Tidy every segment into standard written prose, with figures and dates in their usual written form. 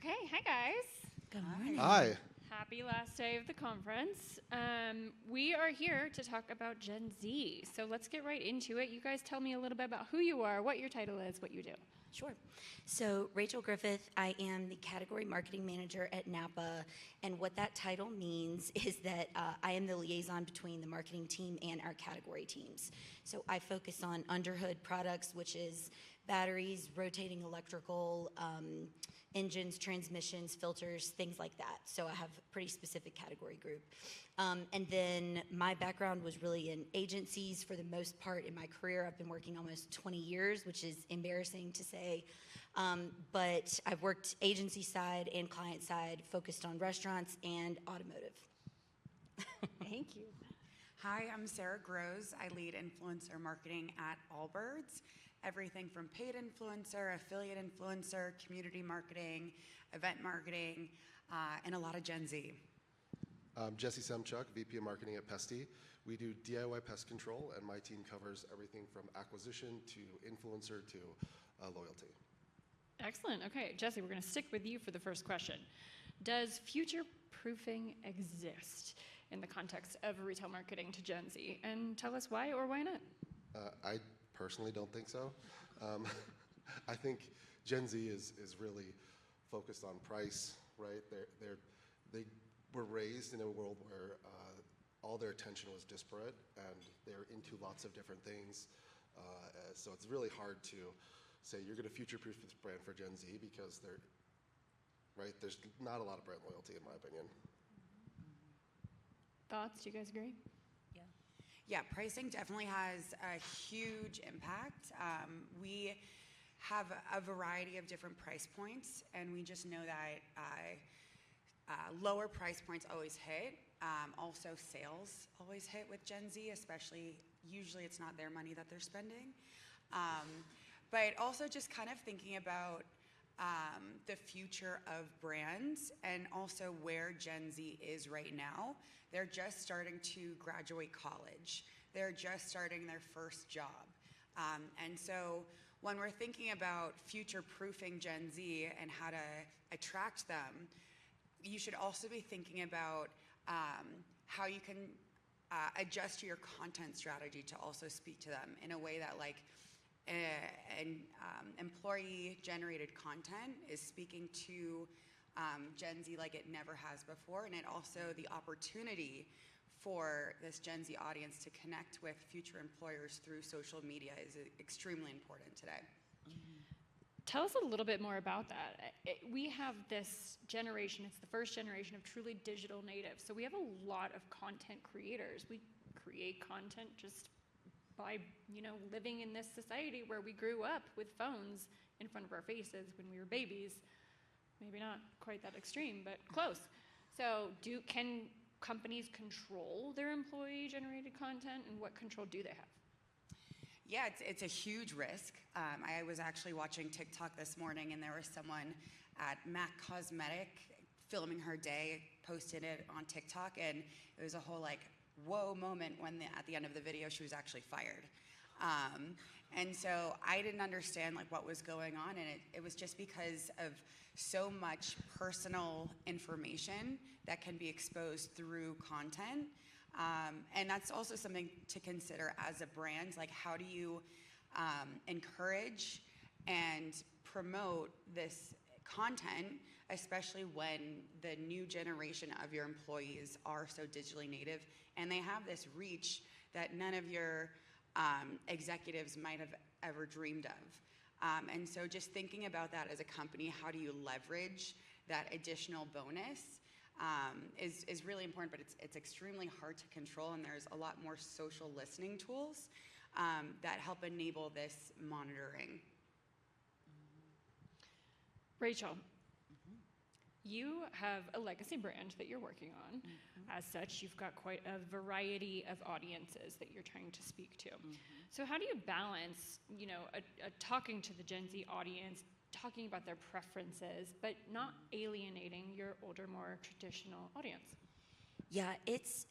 Okay, hi guys. Good morning. Hi. Happy last day of the conference. We are here to talk about Gen Z. So let's get right into it. You guys tell me a little bit about who you are, what your title is, what you do. Sure. So Rachel Griffith, I am the category marketing manager at NAPA, and what that title means is that I am the liaison between the marketing team and our category teams. So I focus on underhood products, which is batteries, rotating electrical, engines, transmissions, filters, things like that. So I have a pretty specific category group. And then my background was really in agencies for the most part in my career. I've been working almost 20 years, which is embarrassing to say. But I've worked agency side and client side, focused on restaurants and automotive. Thank you. Hi, I'm Sarah Grosz. I lead influencer marketing at Allbirds. Everything from paid influencer, affiliate influencer, community marketing, event marketing, and a lot of Gen Z. I'm Jesse Semchuck, VP of Marketing at Pestie. We do DIY pest control, and my team covers everything from acquisition to influencer to loyalty. Excellent. Okay, Jesse, we're going to stick with you for the first question. Does future-proofing exist in the context of retail marketing to Gen Z? And tell us why or why not. I personally don't think so. I think Gen Z is really focused on price, right? They were raised in a world where all their attention was disparate, and they're into lots of different things. So it's really hard to say you're going to future-proof this brand for Gen Z because there's not a lot of brand loyalty, in my opinion. Thoughts? Do you guys agree? Yeah, pricing definitely has a huge impact. We have a variety of different price points, and we just know that lower price points always hit. Also, sales always hit with Gen Z, especially usually it's not their money that they're spending. But also just kind of thinking about the future of brands and also where Gen Z is right now. They're just starting to graduate college. They're just starting their first job. And so when we're thinking about future-proofing Gen Z and how to attract them, you should also be thinking about how you can adjust your content strategy to also speak to them in a way that employee-generated content is speaking to Gen Z like it never has before, and it also the opportunity for this Gen Z audience to connect with future employers through social media is extremely important today. Tell us a little bit more about that. We have this generation, it's the first generation of truly digital natives, so we have a lot of content creators. We create content just by living in this society where we grew up with phones in front of our faces when we were babies. Maybe not quite that extreme, but close. So can companies control their employee-generated content, and what control do they have? Yeah, it's a huge risk. I was actually watching TikTok this morning, and there was someone at MAC Cosmetic filming her day, posted it on TikTok, and it was a whole whoa moment when at the end of the video she was actually fired. And so I didn't understand what was going on, and it was just because of so much personal information that can be exposed through content. And that's also something to consider as a brand, how do you encourage and promote this content, especially when the new generation of your employees are so digitally native and they have this reach that none of your executives might have ever dreamed of. And so just thinking about that as a company, how do you leverage that additional bonus is really important, but it's extremely hard to control, and there's a lot more social listening tools that help enable this monitoring. Rachel, you have a legacy brand that you're working on. As such, you've got quite a variety of audiences that you're trying to speak to. So how do you balance, talking to the Gen Z audience, talking about their preferences, but not alienating your older, more traditional audience? Yeah, it's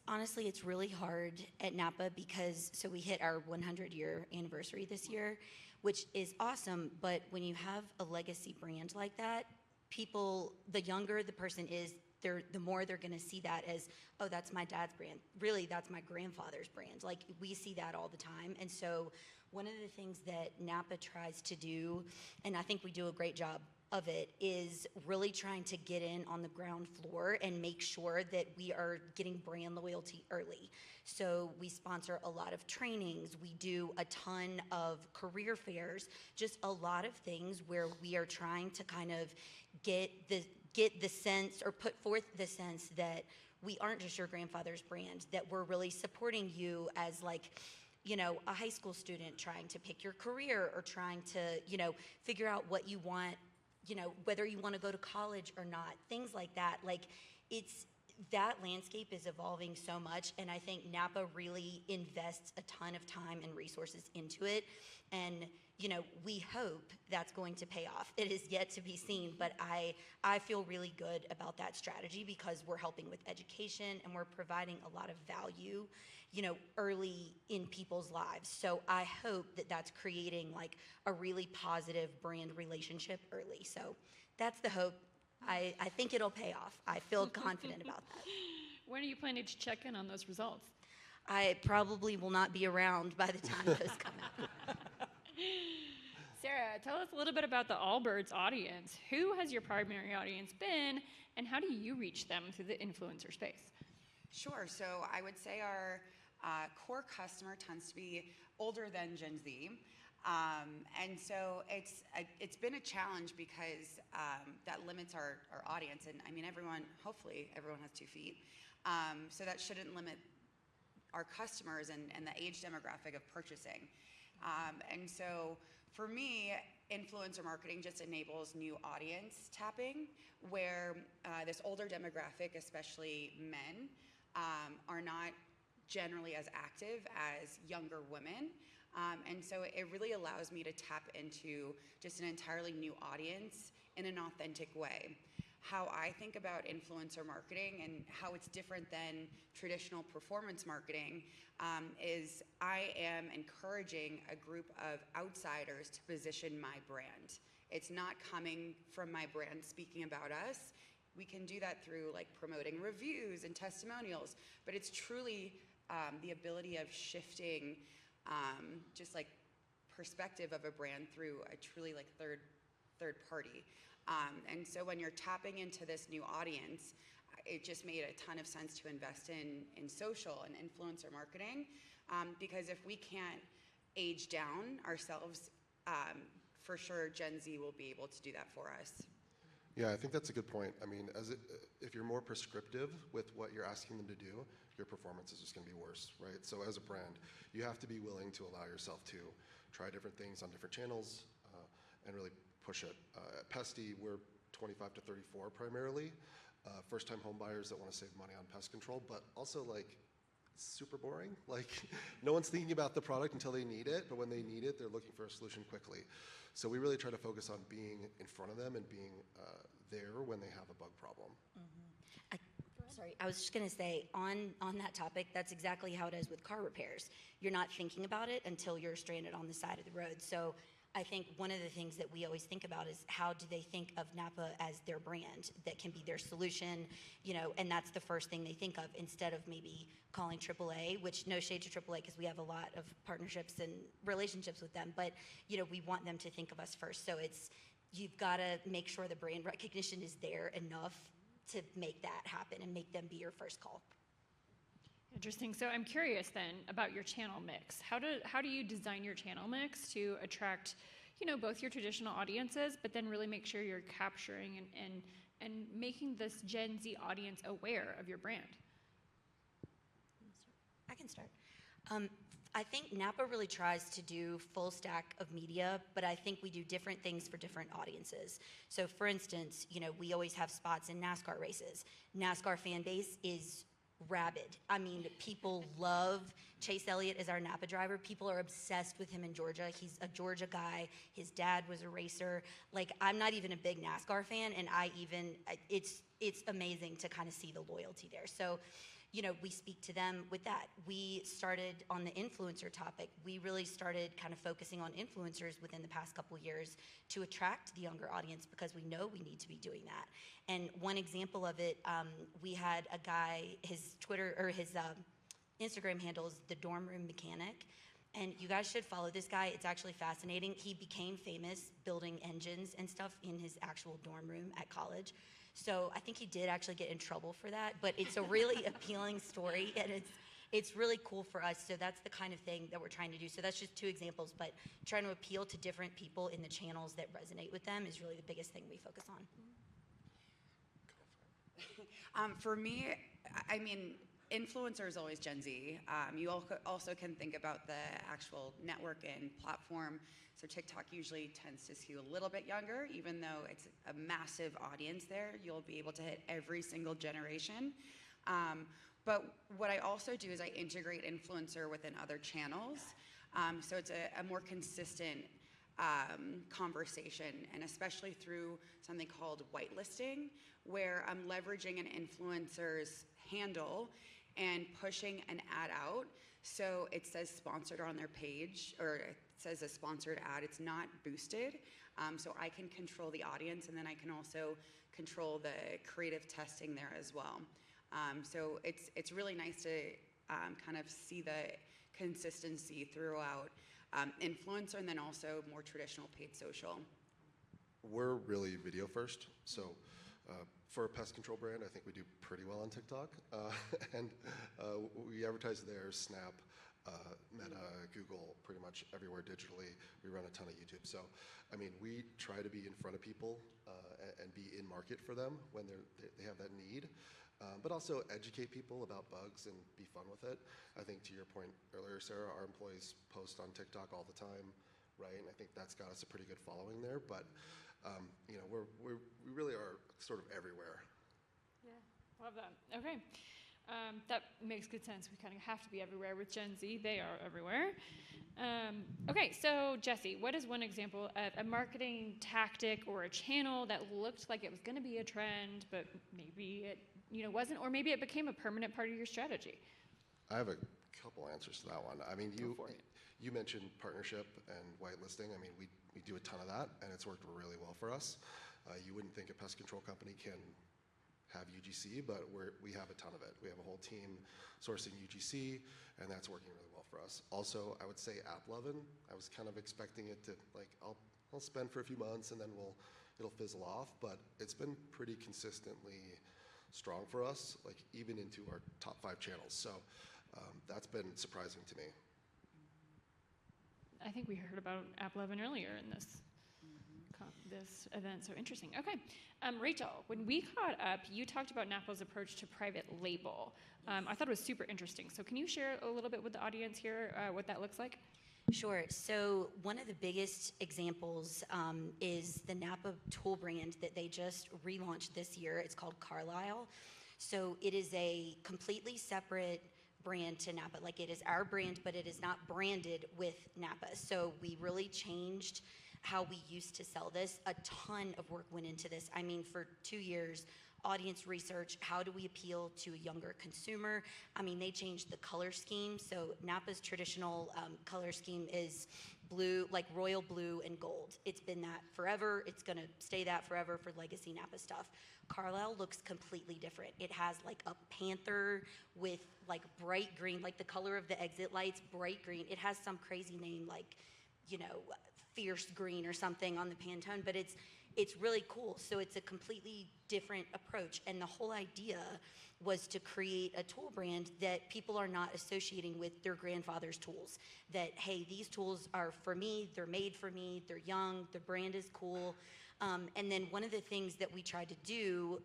really hard at NAPA because we hit our 100-year anniversary this year, which is awesome, but when you have a legacy brand like that, people, the younger the person is, the more they're going to see that as, oh, that's my dad's brand. Really, that's my grandfather's brand. Like, we see that all the time. And so one of the things that NAPA tries to do, and I think we do a great job of it, is really trying to get in on the ground floor and make sure that we are getting brand loyalty early. So we sponsor a lot of trainings. We do a ton of career fairs, just a lot of things where we are trying to kind of get the sense, or put forth the sense, that we aren't just your grandfather's brand, that we're really supporting you as, like, you know, a high school student trying to pick your career, or trying to, you know, figure out what you want, you know, whether you want to go to college or not, things like that. Like, that landscape is evolving so much, and I think NAPA really invests a ton of time and resources into it. And, you know, we hope that's going to pay off. It is yet to be seen, but I feel really good about that strategy, because we're helping with education and we're providing a lot of value, you know, early in people's lives. So I hope that that's creating, like, a really positive brand relationship early. So that's the hope. I think it'll pay off. I feel confident about that. When are you planning to check in on those results? I probably will not be around by the time those come out. Sarah, tell us a little bit about the Allbirds audience. Who has your primary audience been, and how do you reach them through the influencer space? Sure. So I would say our core customer tends to be older than Gen Z. And so it's been a challenge, because that limits our audience. And I mean, hopefully everyone has 2 feet. So that shouldn't limit our customers and the age demographic of purchasing. And so for me, influencer marketing just enables new audience tapping, where this older demographic, especially men, are not generally as active as younger women. And so it really allows me to tap into just an entirely new audience in an authentic way. How I think about influencer marketing and how it's different than traditional performance marketing is I am encouraging a group of outsiders to position my brand. It's not coming from my brand speaking about us. We can do that through, like, promoting reviews and testimonials, but it's truly the ability of shifting just, like, perspective of a brand through a truly, like, third party. And so when you're tapping into this new audience, it just made a ton of sense to invest in social and influencer marketing, because if we can't age down ourselves, for sure Gen Z will be able to do that for us. Yeah, I think that's a good point. I mean, if you're more prescriptive with what you're asking them to do, your performance is just going to be worse, right? So as a brand, you have to be willing to allow yourself to try different things on different channels and really push it. At Pestie, we're 25 to 34 primarily. First-time home buyers that want to save money on pest control, but also, like, super boring. Like, no one's thinking about the product until they need it, but when they need it, they're looking for a solution quickly. So we really try to focus on being in front of them and being there when they have a bug problem. Sorry, I was just going to say, on that topic, that's exactly how it is with car repairs. You're not thinking about it until you're stranded on the side of the road. So I think one of the things that we always think about is, how do they think of NAPA as their brand that can be their solution, you know, and that's the first thing they think of, instead of maybe calling AAA, which, no shade to AAA, because we have a lot of partnerships and relationships with them, but, you know, we want them to think of us first. So you've got to make sure the brand recognition is there enough to make that happen and make them be your first call. Interesting. So I'm curious then about your channel mix. How do you design your channel mix to attract, you know, both your traditional audiences, but then really make sure you're capturing and making this Gen Z audience aware of your brand? I can start. I think NAPA really tries to do full stack of media, but I think we do different things for different audiences. So for instance, you know, we always have spots in NASCAR races. NASCAR fan base is rabid. I mean, people love Chase Elliott as our NAPA driver. People are obsessed with him in Georgia. He's a Georgia guy. His dad was a racer. Like, I'm not even a big NASCAR fan, and it's amazing to kind of see the loyalty there. So, we speak to them with that. We started on the influencer topic. We really started kind of focusing on influencers within the past couple years to attract the younger audience because we know we need to be doing that. And one example of it, we had a guy, his Twitter or his Instagram handle is the Dorm Room Mechanic. And you guys should follow this guy. It's actually fascinating. He became famous building engines and stuff in his actual dorm room at college. So I think he did actually get in trouble for that, but it's a really appealing story, and it's really cool for us. So that's the kind of thing that we're trying to do. So that's just 2 examples, but trying to appeal to different people in the channels that resonate with them is really the biggest thing we focus on. For me, I mean, influencer is always Gen Z. You also can think about the actual network and platform. So TikTok usually tends to skew a little bit younger, even though it's a massive audience there. You'll be able to hit every single generation. But what I also do is I integrate influencer within other channels. So it's a more consistent conversation, and especially through something called whitelisting, where I'm leveraging an influencer's handle and pushing an ad out. So it says sponsored on their page, or it says a sponsored ad. It's not boosted. So I can control the audience, and then I can also control the creative testing there as well. So it's really nice to kind of see the consistency throughout influencer and then also more traditional paid social. We're really video first, so for a pest control brand, I think we do pretty well on TikTok, and we advertise there, Snap, Meta, Google, pretty much everywhere digitally. We run a ton of YouTube. So, I mean, we try to be in front of people and be in market for them when they have that need, but also educate people about bugs and be fun with it. I think to your point earlier, Sarah, our employees post on TikTok all the time, right? And I think that's got us a pretty good following there, but we really are sort of everywhere. Yeah, love that. Okay. That makes good sense. We kind of have to be everywhere with Gen Z. They are everywhere. Okay, so Jesse, what is one example of a marketing tactic or a channel that looked like it was going to be a trend, but maybe it wasn't, or maybe it became a permanent part of your strategy? I have a couple answers to that one. I mean, you mentioned partnership and whitelisting. I mean, we do a ton of that, and it's worked really well for us. You wouldn't think a pest control company can have UGC, but we have a ton of it. We have a whole team sourcing UGC, and that's working really well for us. Also, I would say AppLovin. I was kind of expecting it to, like, I'll spend for a few months and then it'll fizzle off, but it's been pretty consistently strong for us, like even into our top 5 channels. So that's been surprising to me. I think we heard about AppLovin earlier in this event, so interesting. Okay, Rachel, when we caught up, you talked about NAPA's approach to private label. I thought it was super interesting. So can you share a little bit with the audience here what that looks like? Sure. So one of the biggest examples is the NAPA tool brand that they just relaunched this year. It's called Carlisle. So it is a completely separate brand to NAPA. Like, it is our brand, but it is not branded with NAPA. So we really changed how we used to sell this. A ton of work went into this. I mean, for 2 years, audience research, how do we appeal to a younger consumer? I mean, they changed the color scheme. So NAPA's traditional color scheme is blue, like royal blue and gold. It's been that forever. It's gonna stay that forever for legacy NAPA stuff. Carlisle looks completely different. It has like a panther with like bright green, like the color of the exit lights, bright green. It has some crazy name like, fierce green or something on the Pantone, but it's really cool. So it's a completely different approach. And the whole idea was to create a tool brand that people are not associating with their grandfather's tools. That, hey, these tools are for me, they're made for me, they're young, the brand is cool. And then one of the things that we tried to do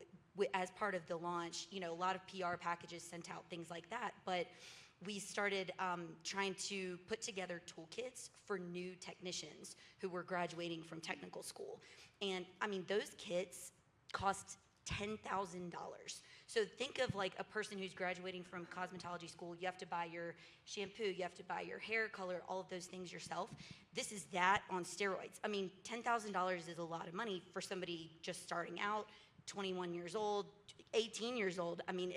as part of the launch, a lot of PR packages sent out, things like that, but we started trying to put together toolkits for new technicians who were graduating from technical school. And I mean, those kits cost $10,000. So think of like a person who's graduating from cosmetology school. You have to buy your shampoo, you have to buy your hair color, all of those things yourself. This is that on steroids. I mean, $10,000 is a lot of money for somebody just starting out. 21 years old, 18 years old. I mean,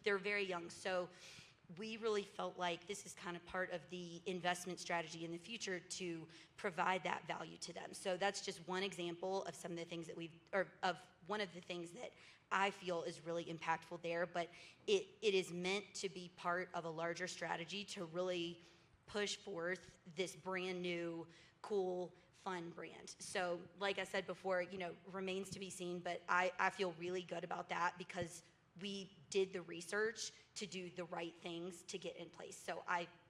they're very young. So we really felt like this is kind of part of the investment strategy in the future to provide that value to them. So that's just one example of some of the things that of one of the things that I feel is really impactful there, but it is meant to be part of a larger strategy to really push forth this brand new, cool, fun brand. So like I said before, remains to be seen, but I feel really good about that because we did the research to do the right things to get in place. So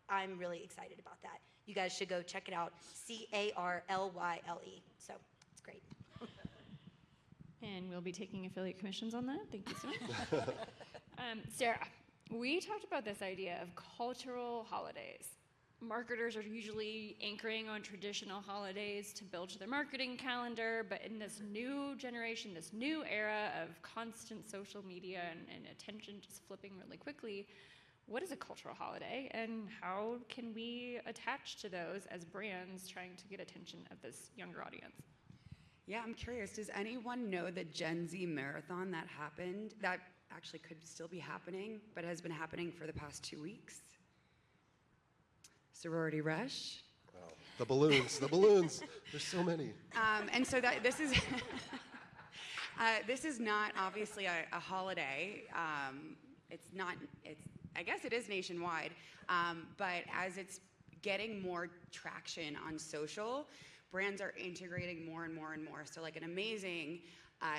I'm really excited about that. You guys should go check it out, CARLYLE. So it's great. And we'll be taking affiliate commissions on that. Thank you so much. Sarah, we talked about this idea of cultural holidays. Marketers are usually anchoring on traditional holidays to build their marketing calendar, but in this new generation, this new era of constant social media and attention just flipping really quickly, what is a cultural holiday and how can we attach to those as brands trying to get attention of this younger audience? Yeah, I'm curious, does anyone know the Gen Z marathon that happened, that actually could still be happening, but has been happening for the past 2 weeks? Sorority Rush. Wow. The balloons. There's so many. And so this is this is not obviously a holiday. I guess it is nationwide, but as it's getting more traction on social, brands are integrating more and more and more. So like an amazing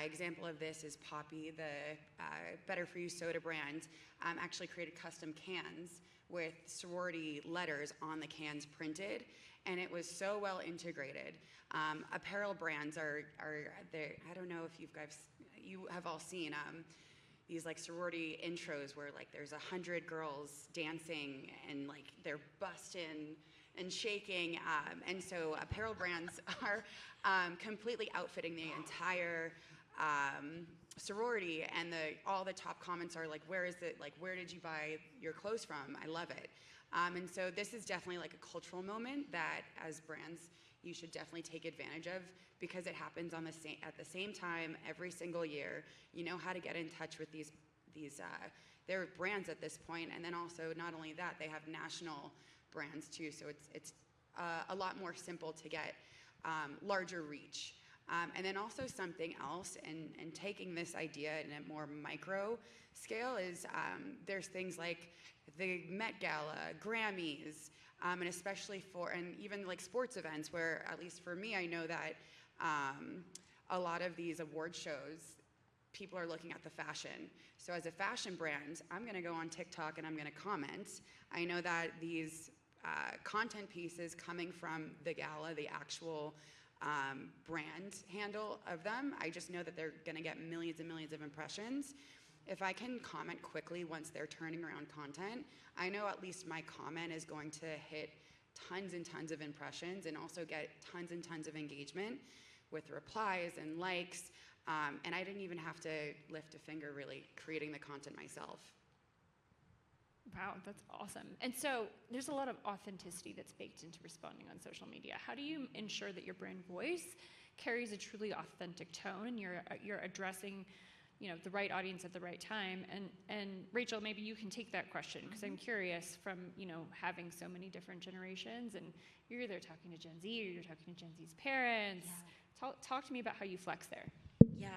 example of this is Poppy, the Better For You soda brand, actually created custom cans with sorority letters on the cans printed, and it was so well integrated. Apparel brands are there. I don't know if you have all seen these like sorority intros where like there's 100 girls dancing and like they're busting and shaking, and so apparel brands are completely outfitting the entire sorority, and all the top comments are like, where did you buy your clothes from? I love it. And so this is definitely like a cultural moment that as brands you should definitely take advantage of because it happens at the same time every single year. You know how to get in touch with these they're brands at this point, and then also not only that, they have national brands too, so it's a lot more simple to get larger reach. And then also something else, and taking this idea in a more micro scale is there's things like the Met Gala, Grammys, and especially and even like sports events where, at least for me, I know that a lot of these award shows, people are looking at the fashion. So as a fashion brand, I'm gonna go on TikTok and I'm gonna comment. I know that these content pieces coming from the gala, the actual brand handle of them, I just know that they're gonna get millions and millions of impressions. If I can comment quickly once they're turning around content, I know at least my comment is going to hit tons and tons of impressions and also get tons and tons of engagement with replies and likes, and I didn't even have to lift a finger really creating the content myself. Wow, that's awesome. And so there's a lot of authenticity that's baked into responding on social media. How do you ensure that your brand voice carries a truly authentic tone and you're addressing, the right audience at the right time? And Rachel, maybe you can take that question because I'm curious from, having so many different generations, and you're either talking to Gen Z or you're talking to Gen Z's parents. Yeah. Talk to me about how you flex there. Yeah,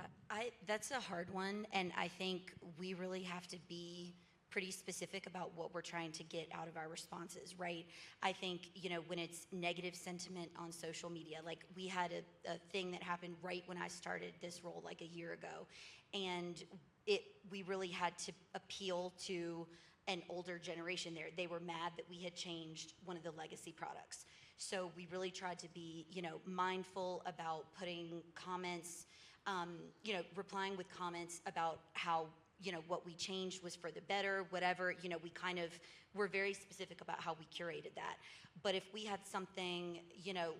that's a hard one, and I think we really have to be pretty specific about what we're trying to get out of our responses, right? I think, when it's negative sentiment on social media, like we had a thing that happened right when I started this role like a year ago, and we really had to appeal to an older generation there. They were mad that we had changed one of the legacy products. So we really tried to be, mindful about putting comments, replying with comments about how, what we changed was for the better, whatever, we kind of were very specific about how we curated that. But if we had something,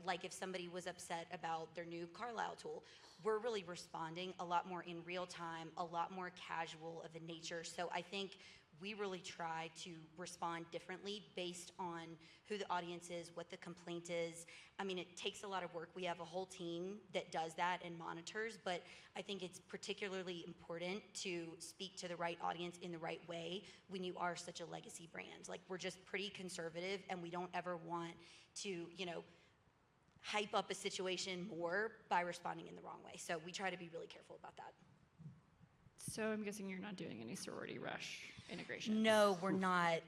like if somebody was upset about their new Carlisle tool, we're really responding a lot more in real time, a lot more casual of a nature. So I think we really try to respond differently based on who the audience is, what the complaint is. I mean, it takes a lot of work. We have a whole team that does that and monitors, but I think it's particularly important to speak to the right audience in the right way when you are such a legacy brand. Like, we're just pretty conservative, and we don't ever want to, you know, hype up a situation more by responding in the wrong way. So we try to be really careful about that. So I'm guessing you're not doing any sorority rush integration. No, we're not.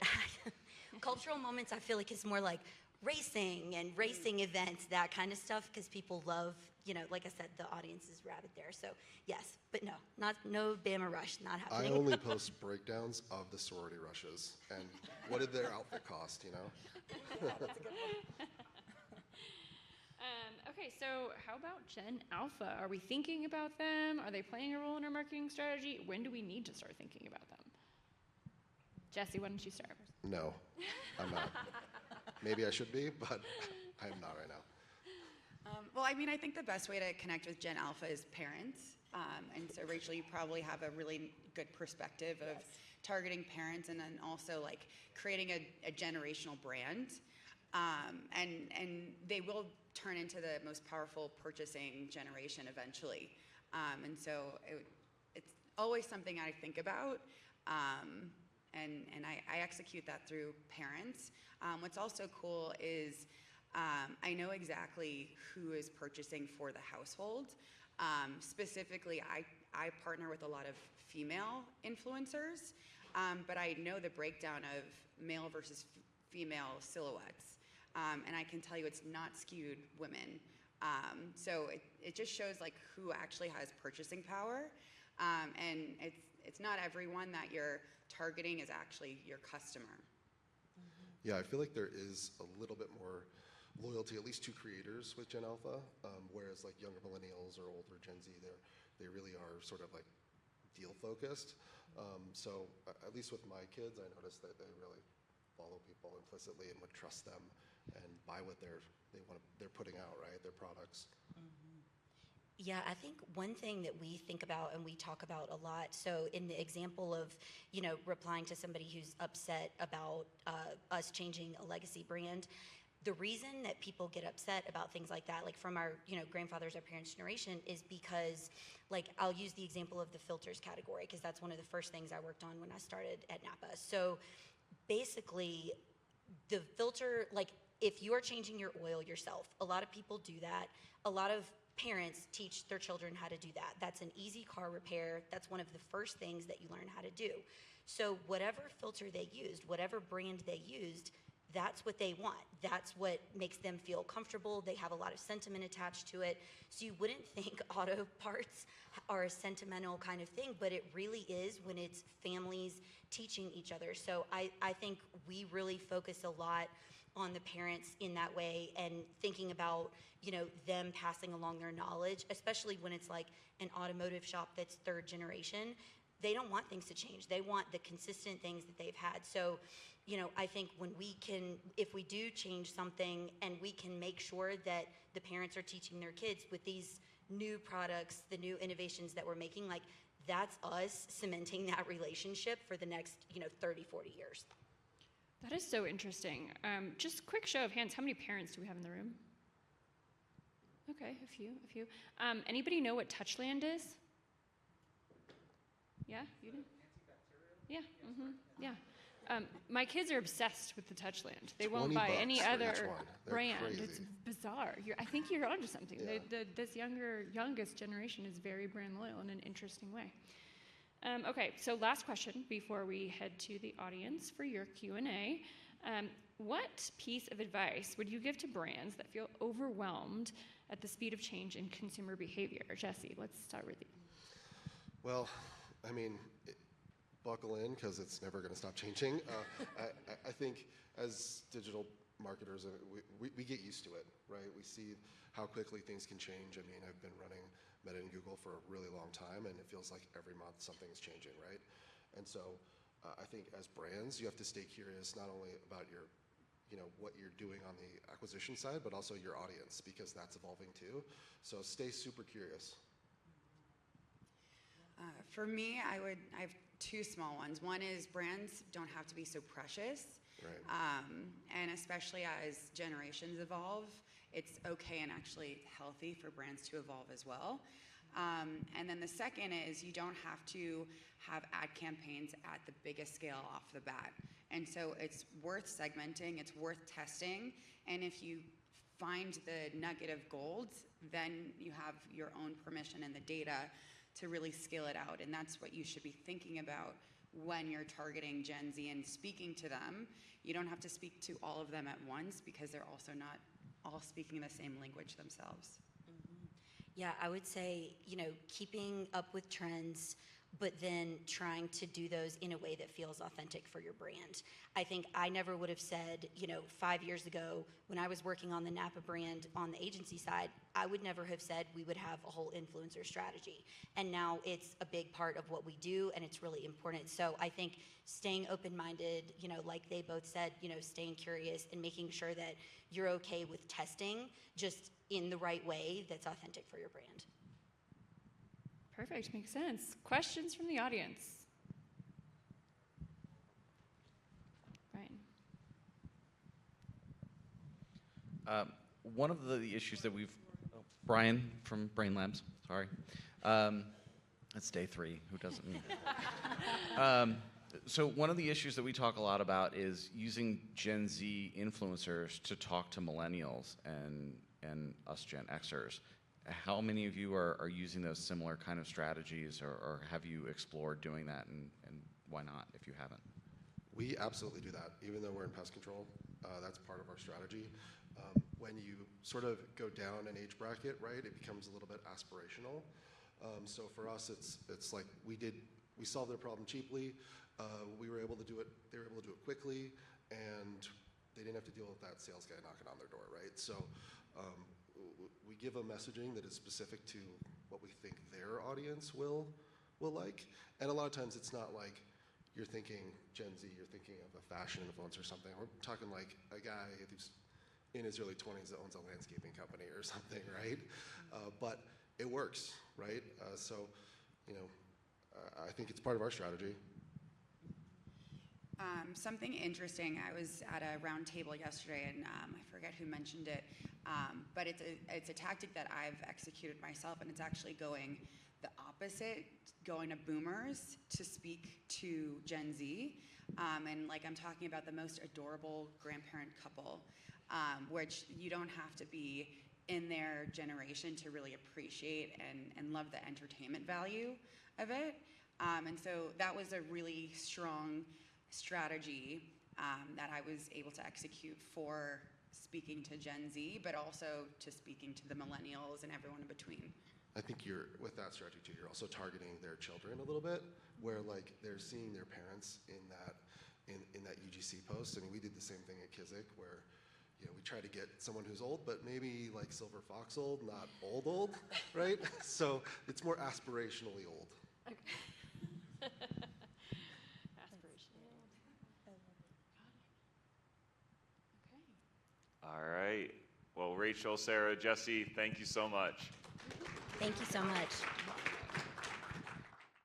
Cultural moments, I feel like it's more like racing and racing events, that kind of stuff, because people love, you know, like I said, the audience is rabid there. So yes, but no Bama Rush, not I happening. only post breakdowns of the sorority rushes and what did their outfit cost, you know? Okay, so how about Gen Alpha? Are we thinking about them? Are they playing a role in our marketing strategy? When do we need to start thinking about them? Jesse, why don't you start? No, I'm not. Maybe I should be, but I am not right now. Well, I mean, I think the best way to connect with Gen Alpha is parents. And so, Rachel, you probably have a really good perspective of targeting parents and then also like creating a generational brand. And they will turn into the most powerful purchasing generation eventually. And so it's always something I think about. And I execute that through parents. What's also cool is I know exactly who is purchasing for the household. Specifically, I partner with a lot of female influencers, but I know the breakdown of male versus female silhouettes. And I can tell you it's not skewed women. So it just shows like who actually has purchasing power. And it's not everyone that you're targeting is actually your customer. Yeah, I feel like there is a little bit more loyalty, at least to creators with Gen Alpha, whereas like younger millennials or older Gen Z, they really are sort of like deal focused. So at least with my kids, I noticed that they really follow people implicitly and would trust them and buy what they're putting out, right? Their products. Yeah, I think one thing that we think about and we talk about a lot, so in the example of, you know, replying to somebody who's upset about us changing a legacy brand, the reason that people get upset about things like that, like from our, you know, grandfathers, our parents' generation, is because, like, I'll use the example of the filters category, because that's one of the first things I worked on when I started at NAPA. So basically, the filter, like, if you're changing your oil yourself, a lot of people do that. A lot of parents teach their children how to do that. That's an easy car repair. That's one of the first things that you learn how to do. So whatever filter they used, whatever brand they used, that's what they want. That's what makes them feel comfortable. They have a lot of sentiment attached to it. So you wouldn't think auto parts are a sentimental kind of thing, but it really is when it's families teaching each other. So I think we really focus a lot on the parents in that way and thinking about, you know, them passing along their knowledge, especially when it's like an automotive shop that's third generation. They don't want things to change. They want the consistent things that they've had. So, you know, I think when we can, if we do change something and we can make sure that the parents are teaching their kids with these new products, the new innovations that we're making, like, that's us cementing that relationship for the next, you know, 30, 40 years. That is so interesting. Just quick show of hands, how many parents do we have in the room? Okay, a few. Anybody know what Touchland is? Yeah, you do? Yeah, yeah. My kids are obsessed with the Touchland. They won't buy any other brand. Crazy. It's bizarre. I think you're onto something. Yeah. This youngest generation is very brand loyal in an interesting way. Okay, so last question before we head to the audience for your Q&A. What piece of advice would you give to brands that feel overwhelmed at the speed of change in consumer behavior? Jesse, let's start with you. Well, I mean, buckle in because it's never going to stop changing. I think as digital marketers, we get used to it, right? We see how quickly things can change. I mean, I've been running Meta and Google for a really long time, and it feels like every month something's changing, right? And so I think as brands, you have to stay curious not only about your, you know, what you're doing on the acquisition side, but also your audience, because that's evolving too. So stay super curious. For me, I have two small ones. One is brands don't have to be so precious. Right. And especially as generations evolve, it's okay and actually healthy for brands to evolve as well. And then the second is you don't have to have ad campaigns at the biggest scale off the bat. And so it's worth segmenting, it's worth testing, and if you find the nugget of gold, then you have your own permission and the data to really scale it out. And that's what you should be thinking about when you're targeting Gen Z and speaking to them. You don't have to speak to all of them at once because they're also not all speaking the same language themselves. Yeah, I would say, keeping up with trends, but then trying to do those in a way that feels authentic for your brand. I think I never would have said, 5 years ago when I was working on the NAPA brand on the agency side, I would never have said we would have a whole influencer strategy. And now it's a big part of what we do, and it's really important. So I think staying open-minded, like they both said, staying curious and making sure that you're okay with testing just in the right way that's authentic for your brand. Perfect, makes sense. Questions from the audience? Brian. One of the issues that Brian from Brain Labs, sorry. It's day 3, who doesn't need it? So one of the issues that we talk a lot about is using Gen Z influencers to talk to millennials and us Gen Xers. How many of you are using those similar kind of strategies, or have you explored doing that, and why not if you haven't? We absolutely do that, even though we're in pest control. That's part of our strategy. When you sort of go down an age bracket, right, it becomes a little bit aspirational. So for us, it's like we solved their problem cheaply. We were able to do it. They were able to do it quickly, and they didn't have to deal with that sales guy knocking on their door, right? So we give a messaging that is specific to what we think their audience will like. And a lot of times it's not like you're thinking Gen Z, you're thinking of a fashion influencer or something. We're talking like a guy who's in his early 20s that owns a landscaping company or something, right? But it works, right? I think it's part of our strategy. Something interesting, I was at a round table yesterday, and I forget who mentioned it, but it's a tactic that I've executed myself, and it's actually going the opposite, going to boomers to speak to Gen Z. And like I'm talking about the most adorable grandparent couple, which you don't have to be in their generation to really appreciate and love the entertainment value of it. And so that was a really strong strategy that I was able to execute for speaking to Gen Z, but also to speaking to the millennials and everyone in between. I think with that strategy too, you're also targeting their children a little bit, where like they're seeing their parents in that UGC post. I mean, we did the same thing at Kizik, where we try to get someone who's old, but maybe like Silver Fox old, not old, right? So it's more aspirationally old. Okay. All right. Well, Rachel, Sarah, Jesse, thank you so much. Thank you so much.